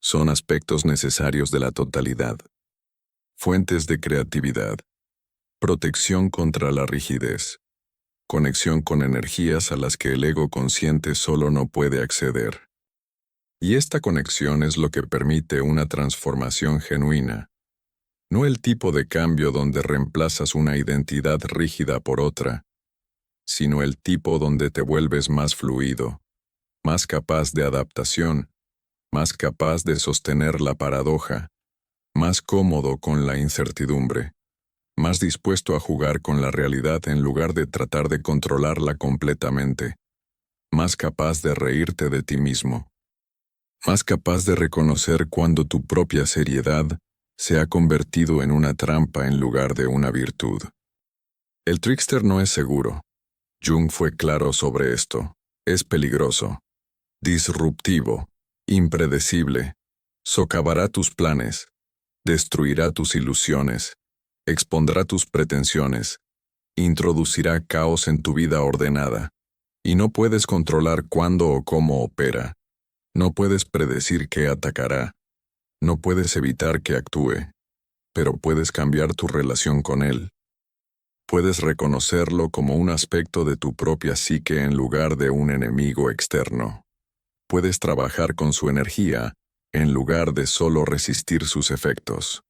son aspectos necesarios de la totalidad. Fuentes de creatividad. Protección contra la rigidez. Conexión con energías a las que el ego consciente solo no puede acceder. Y esta conexión es lo que permite una transformación genuina. No el tipo de cambio donde reemplazas una identidad rígida por otra, sino el tipo donde te vuelves más fluido, más capaz de adaptación, más capaz de sostener la paradoja, más cómodo con la incertidumbre, más dispuesto a jugar con la realidad en lugar de tratar de controlarla completamente, más capaz de reírte de ti mismo, más capaz de reconocer cuando tu propia seriedad se ha convertido en una trampa en lugar de una virtud. El trickster no es seguro. Jung fue claro sobre esto. Es peligroso, disruptivo, impredecible, socavará tus planes, destruirá tus ilusiones, expondrá tus pretensiones, introducirá caos en tu vida ordenada, y no puedes controlar cuándo o cómo opera. No puedes predecir qué atacará. No puedes evitar que actúe, pero puedes cambiar tu relación con él. Puedes reconocerlo como un aspecto de tu propia psique en lugar de un enemigo externo. Puedes trabajar con su energía en lugar de solo resistir sus efectos.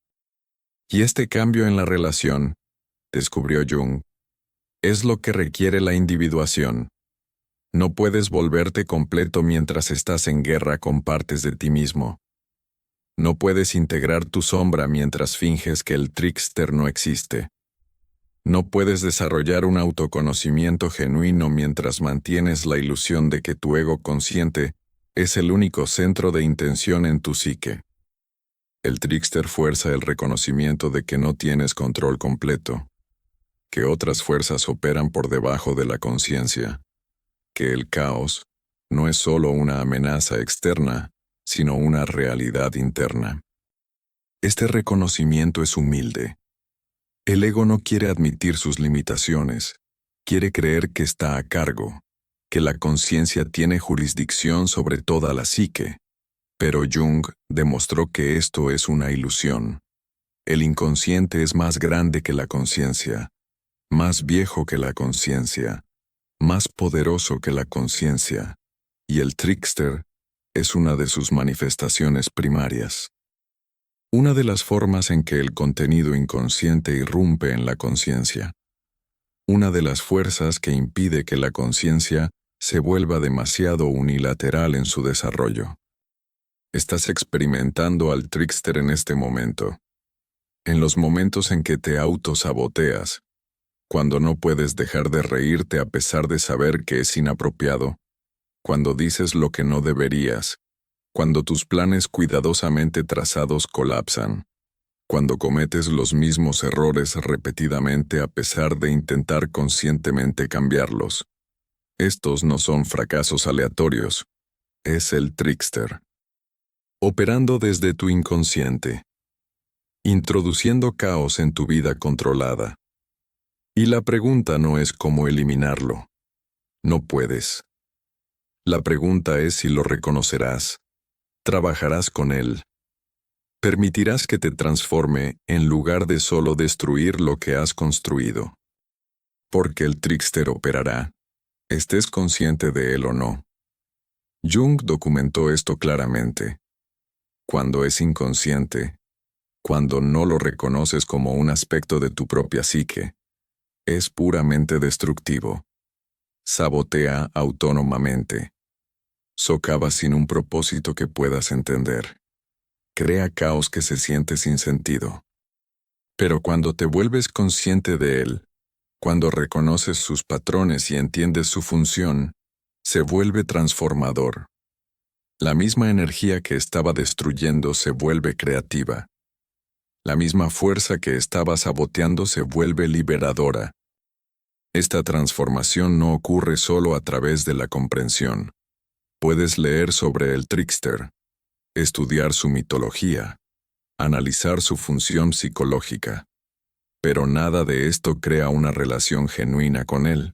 Y este cambio en la relación, descubrió Jung, es lo que requiere la individuación. No puedes volverte completo mientras estás en guerra con partes de ti mismo. No puedes integrar tu sombra mientras finges que el trickster no existe. No puedes desarrollar un autoconocimiento genuino mientras mantienes la ilusión de que tu ego consciente es el único centro de intención en tu psique. El trickster fuerza el reconocimiento de que no tienes control completo, que otras fuerzas operan por debajo de la conciencia, que el caos no es solo una amenaza externa, sino una realidad interna. Este reconocimiento es humilde. El ego no quiere admitir sus limitaciones, quiere creer que está a cargo, que la conciencia tiene jurisdicción sobre toda la psique. Pero Jung demostró que esto es una ilusión. El inconsciente es más grande que la conciencia, más viejo que la conciencia, más poderoso que la conciencia, y el trickster es una de sus manifestaciones primarias. Una de las formas en que el contenido inconsciente irrumpe en la conciencia. Una de las fuerzas que impide que la conciencia se vuelva demasiado unilateral en su desarrollo. Estás experimentando al trickster en este momento. En los momentos en que te autosaboteas, cuando no puedes dejar de reírte a pesar de saber que es inapropiado, cuando dices lo que no deberías, cuando tus planes cuidadosamente trazados colapsan, cuando cometes los mismos errores repetidamente a pesar de intentar conscientemente cambiarlos. Estos no son fracasos aleatorios, es el trickster. Operando desde tu inconsciente, introduciendo caos en tu vida controlada. Y la pregunta no es cómo eliminarlo. No puedes. La pregunta es si lo reconocerás. Trabajarás con él. Permitirás que te transforme en lugar de solo destruir lo que has construido. Porque el trickster operará, estés consciente de él o no. Jung documentó esto claramente. Cuando es inconsciente, cuando no lo reconoces como un aspecto de tu propia psique, es puramente destructivo. Sabotea autónomamente. Socava sin un propósito que puedas entender. Crea caos que se siente sin sentido. Pero cuando te vuelves consciente de él, cuando reconoces sus patrones y entiendes su función, se vuelve transformador. La misma energía que estaba destruyendo se vuelve creativa. La misma fuerza que estaba saboteando se vuelve liberadora. Esta transformación no ocurre solo a través de la comprensión. Puedes leer sobre el trickster, estudiar su mitología, analizar su función psicológica. Pero nada de esto crea una relación genuina con él.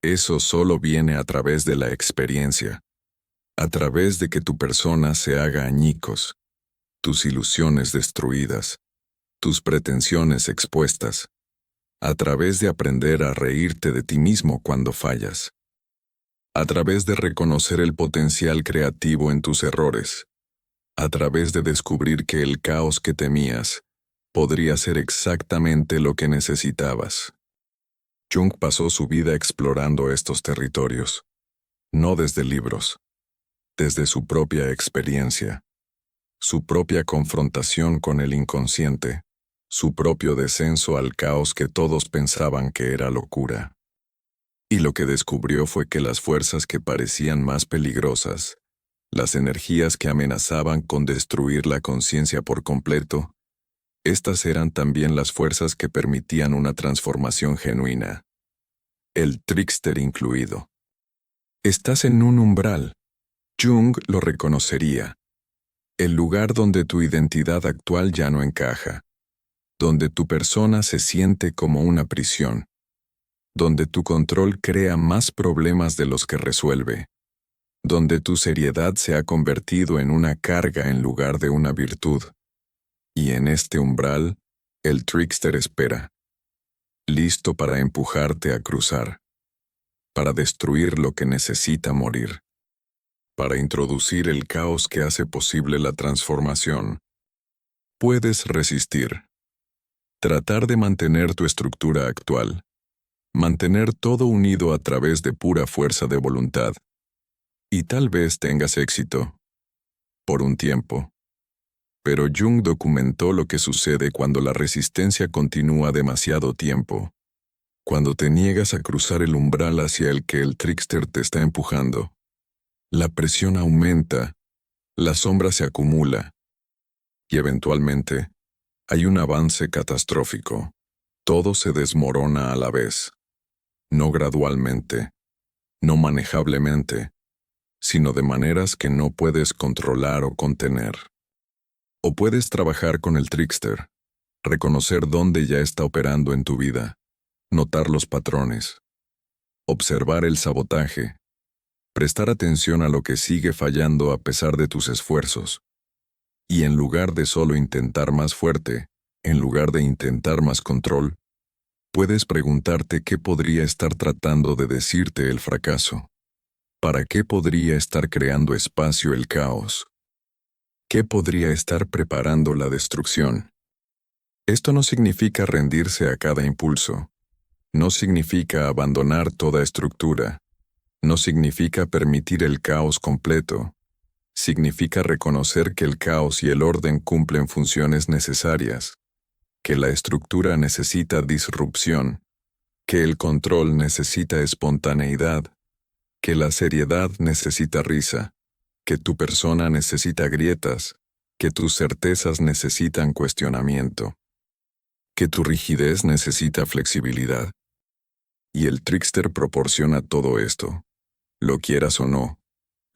Eso solo viene a través de la experiencia, a través de que tu persona se haga añicos, tus ilusiones destruidas, tus pretensiones expuestas, a través de aprender a reírte de ti mismo cuando fallas, a través de reconocer el potencial creativo en tus errores, a través de descubrir que el caos que temías podría ser exactamente lo que necesitabas. Jung pasó su vida explorando estos territorios, no desde libros, desde su propia experiencia, su propia confrontación con el inconsciente, su propio descenso al caos que todos pensaban que era locura. Y lo que descubrió fue que las fuerzas que parecían más peligrosas, las energías que amenazaban con destruir la conciencia por completo, estas eran también las fuerzas que permitían una transformación genuina, el trickster incluido. Estás en un umbral. Jung lo reconocería. El lugar donde tu identidad actual ya no encaja, donde tu persona se siente como una prisión, donde tu control crea más problemas de los que resuelve, donde tu seriedad se ha convertido en una carga en lugar de una virtud. Y en este umbral, el trickster espera, listo para empujarte a cruzar, para destruir lo que necesita morir, para introducir el caos que hace posible la transformación. Puedes resistir, tratar de mantener tu estructura actual, mantener todo unido a través de pura fuerza de voluntad. Y tal vez tengas éxito, por un tiempo. Pero Jung documentó lo que sucede cuando la resistencia continúa demasiado tiempo, cuando te niegas a cruzar el umbral hacia el que el trickster te está empujando. La presión aumenta, la sombra se acumula, y eventualmente hay un avance catastrófico. Todo se desmorona a la vez, no gradualmente, no manejablemente, sino de maneras que no puedes controlar o contener. O puedes trabajar con el trickster, reconocer dónde ya está operando en tu vida, notar los patrones, observar el sabotaje, prestar atención a lo que sigue fallando a pesar de tus esfuerzos, y en lugar de solo intentar más fuerte, en lugar de intentar más control, puedes preguntarte qué podría estar tratando de decirte el fracaso. ¿Para qué podría estar creando espacio el caos? ¿Qué podría estar preparando la destrucción? Esto no significa rendirse a cada impulso. No significa abandonar toda estructura. No significa permitir el caos completo. Significa reconocer que el caos y el orden cumplen funciones necesarias, que la estructura necesita disrupción, que el control necesita espontaneidad, que la seriedad necesita risa, que tu persona necesita grietas, que tus certezas necesitan cuestionamiento, que tu rigidez necesita flexibilidad. Y el trickster proporciona todo esto, lo quieras o no,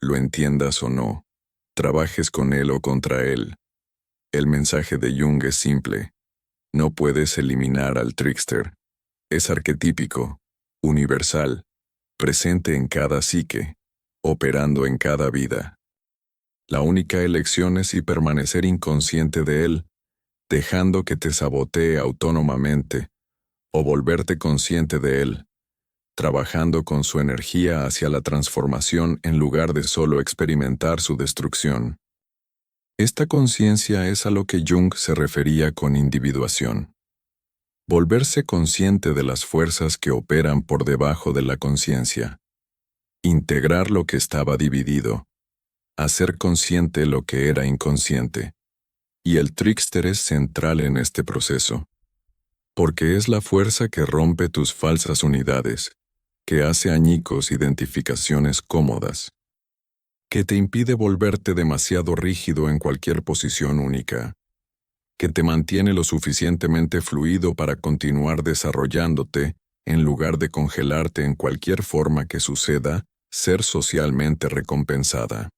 lo entiendas o no, trabajes con él o contra él. El mensaje de Jung es simple. No puedes eliminar al trickster. Es arquetípico, universal, presente en cada psique, operando en cada vida. La única elección es si permanecer inconsciente de él, dejando que te sabotee autónomamente, o volverte consciente de él, trabajando con su energía hacia la transformación en lugar de solo experimentar su destrucción. Esta conciencia es a lo que Jung se refería con individuación. Volverse consciente de las fuerzas que operan por debajo de la conciencia. Integrar lo que estaba dividido. Hacer consciente lo que era inconsciente. Y el trickster es central en este proceso. Porque es la fuerza que rompe tus falsas unidades, que hace añicos identificaciones cómodas, que te impide volverte demasiado rígido en cualquier posición única, que te mantiene lo suficientemente fluido para continuar desarrollándote, en lugar de congelarte en cualquier forma que suceda, ser socialmente recompensada.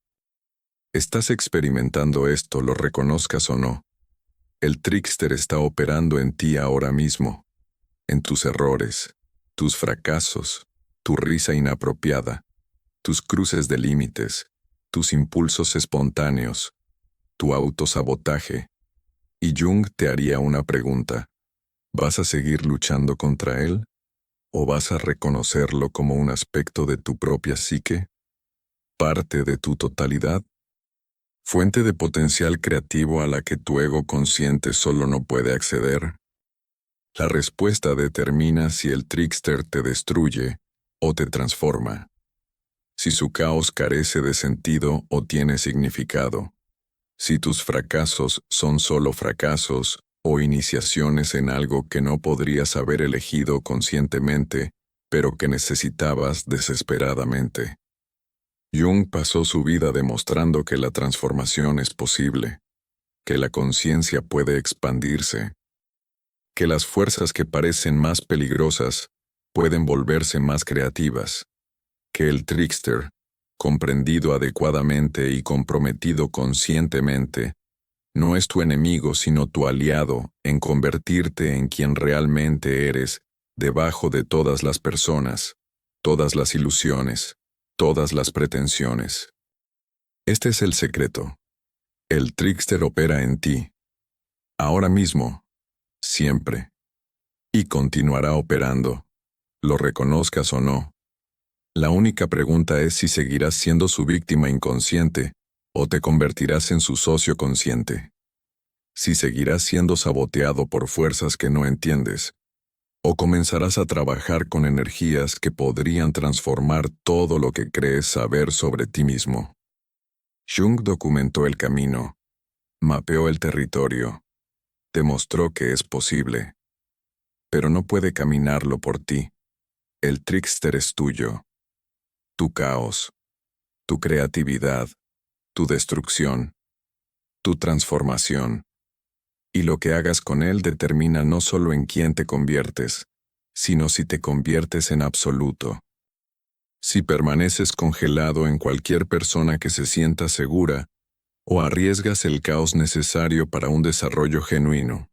Estás experimentando esto, lo reconozcas o no. El trickster está operando en ti ahora mismo, en tus errores, tus fracasos, tu risa inapropiada, tus cruces de límites, tus impulsos espontáneos, tu autosabotaje. Y Jung te haría una pregunta: ¿vas a seguir luchando contra él? ¿O vas a reconocerlo como un aspecto de tu propia psique? ¿Parte de tu totalidad? ¿Fuente de potencial creativo a la que tu ego consciente solo no puede acceder? La respuesta determina si el trickster te destruye o te transforma, si su caos carece de sentido o tiene significado, si tus fracasos son solo fracasos o iniciaciones en algo que no podrías haber elegido conscientemente, pero que necesitabas desesperadamente. Jung pasó su vida demostrando que la transformación es posible, que la conciencia puede expandirse, que las fuerzas que parecen más peligrosas pueden volverse más creativas, que el trickster, comprendido adecuadamente y comprometido conscientemente, no es tu enemigo sino tu aliado en convertirte en quien realmente eres, debajo de todas las personas, todas las ilusiones, todas las pretensiones. Este es el secreto. El trickster opera en ti, ahora mismo, siempre, y continuará operando, lo reconozcas o no. La única pregunta es si seguirás siendo su víctima inconsciente o te convertirás en su socio consciente. Si seguirás siendo saboteado por fuerzas que no entiendes, o comenzarás a trabajar con energías que podrían transformar todo lo que crees saber sobre ti mismo. Jung documentó el camino, mapeó el territorio, demostró que es posible, pero no puede caminarlo por ti. El trickster es tuyo. Tu caos, tu creatividad, tu destrucción, tu transformación. Y lo que hagas con él determina no solo en quién te conviertes, sino si te conviertes en absoluto. Si permaneces congelado en cualquier persona que se sienta segura, o arriesgas el caos necesario para un desarrollo genuino.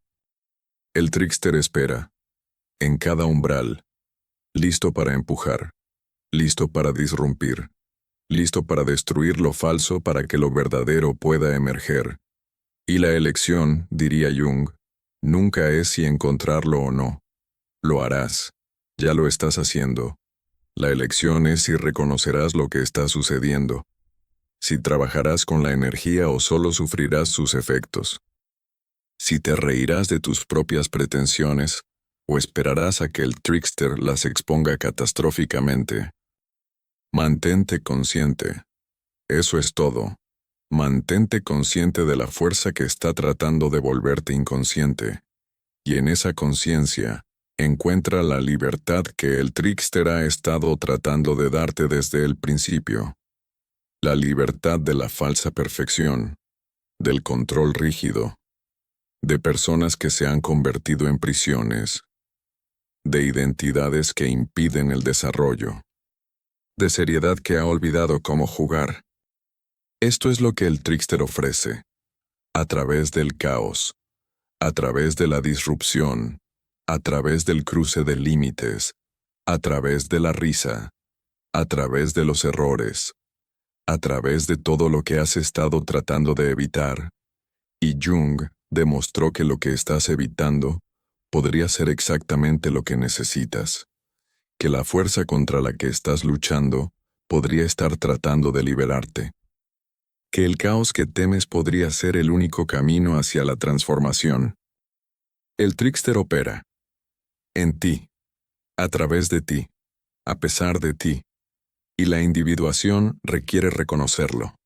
El trickster espera, en cada umbral, listo para empujar, listo para disrumpir, listo para destruir lo falso para que lo verdadero pueda emerger. Y la elección, diría Jung, nunca es si encontrarlo o no. Lo harás. Ya lo estás haciendo. La elección es si reconocerás lo que está sucediendo, si trabajarás con la energía o solo sufrirás sus efectos, si te reirás de tus propias pretensiones o esperarás a que el trickster las exponga catastróficamente. Mantente consciente. Eso es todo. Mantente consciente de la fuerza que está tratando de volverte inconsciente. Y en esa conciencia, encuentra la libertad que el trickster ha estado tratando de darte desde el principio. La libertad de la falsa perfección, del control rígido, de personas que se han convertido en prisiones, de identidades que impiden el desarrollo, de seriedad que ha olvidado cómo jugar. Esto es lo que el trickster ofrece, a través del caos, a través de la disrupción, a través del cruce de límites, a través de la risa, a través de los errores, a través de todo lo que has estado tratando de evitar. Y Jung demostró que lo que estás evitando podría ser exactamente lo que necesitas, que la fuerza contra la que estás luchando podría estar tratando de liberarte, que el caos que temes podría ser el único camino hacia la transformación. El trickster opera en ti, a través de ti, a pesar de ti, y la individuación requiere reconocerlo,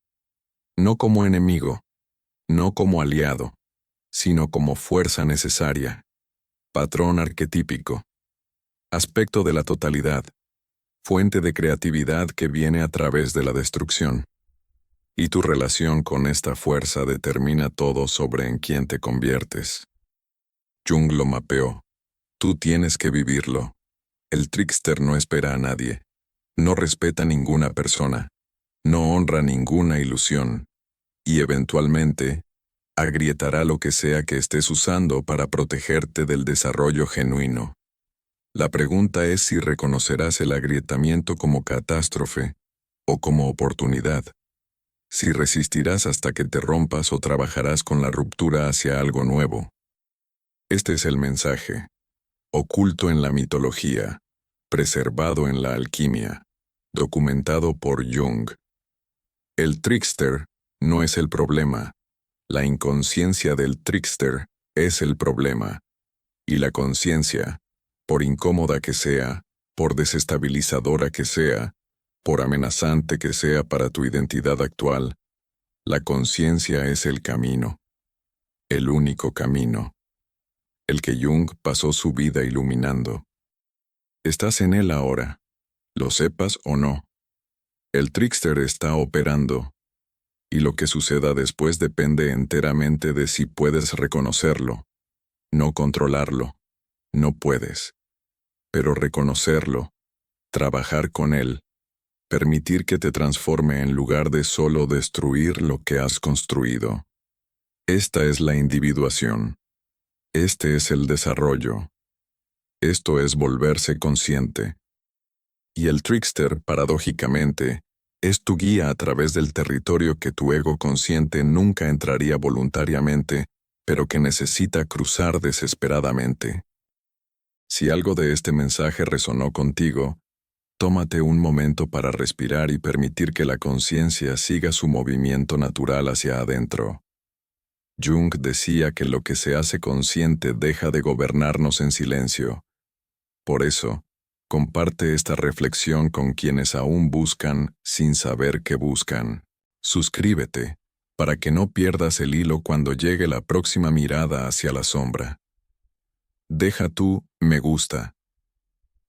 no como enemigo, no como aliado, sino como fuerza necesaria, patrón arquetípico, aspecto de la totalidad, fuente de creatividad que viene a través de la destrucción. Y tu relación con esta fuerza determina todo sobre en quién te conviertes. Jung lo mapeó. Tú tienes que vivirlo. El trickster no espera a nadie. No respeta ninguna persona. No honra ninguna ilusión. Y eventualmente, agrietará lo que sea que estés usando para protegerte del desarrollo genuino. La pregunta es si reconocerás el agrietamiento como catástrofe o como oportunidad. Si resistirás hasta que te rompas o trabajarás con la ruptura hacia algo nuevo. Este es el mensaje, oculto en la mitología, preservado en la alquimia, documentado por Jung. El trickster no es el problema. La inconsciencia del trickster es el problema. Y la conciencia, por incómoda que sea, por desestabilizadora que sea, por amenazante que sea para tu identidad actual, la conciencia es el camino. El único camino. El que Jung pasó su vida iluminando. Estás en él ahora, lo sepas o no. El trickster está operando, y lo que suceda después depende enteramente de si puedes reconocerlo, no controlarlo, no puedes. Pero reconocerlo, trabajar con él, permitir que te transforme en lugar de solo destruir lo que has construido. Esta es la individuación. Este es el desarrollo. Esto es volverse consciente. Y el trickster, paradójicamente, es tu guía a través del territorio que tu ego consciente nunca entraría voluntariamente, pero que necesita cruzar desesperadamente. Si algo de este mensaje resonó contigo, tómate un momento para respirar y permitir que la conciencia siga su movimiento natural hacia adentro. Jung decía que lo que se hace consciente deja de gobernarnos en silencio. Por eso, comparte esta reflexión con quienes aún buscan sin saber qué buscan. Suscríbete, para que no pierdas el hilo cuando llegue la próxima mirada hacia la sombra. Deja tu me gusta.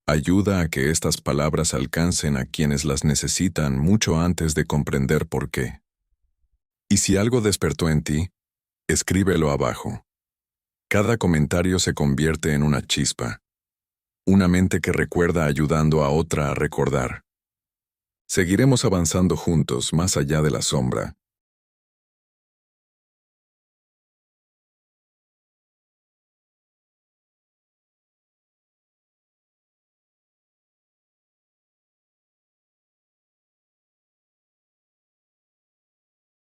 Ayuda a que estas palabras alcancen a quienes las necesitan mucho antes de comprender por qué. Y si algo despertó en ti, escríbelo abajo. Cada comentario se convierte en una chispa. Una mente que recuerda ayudando a otra a recordar. Seguiremos avanzando juntos más allá de la sombra,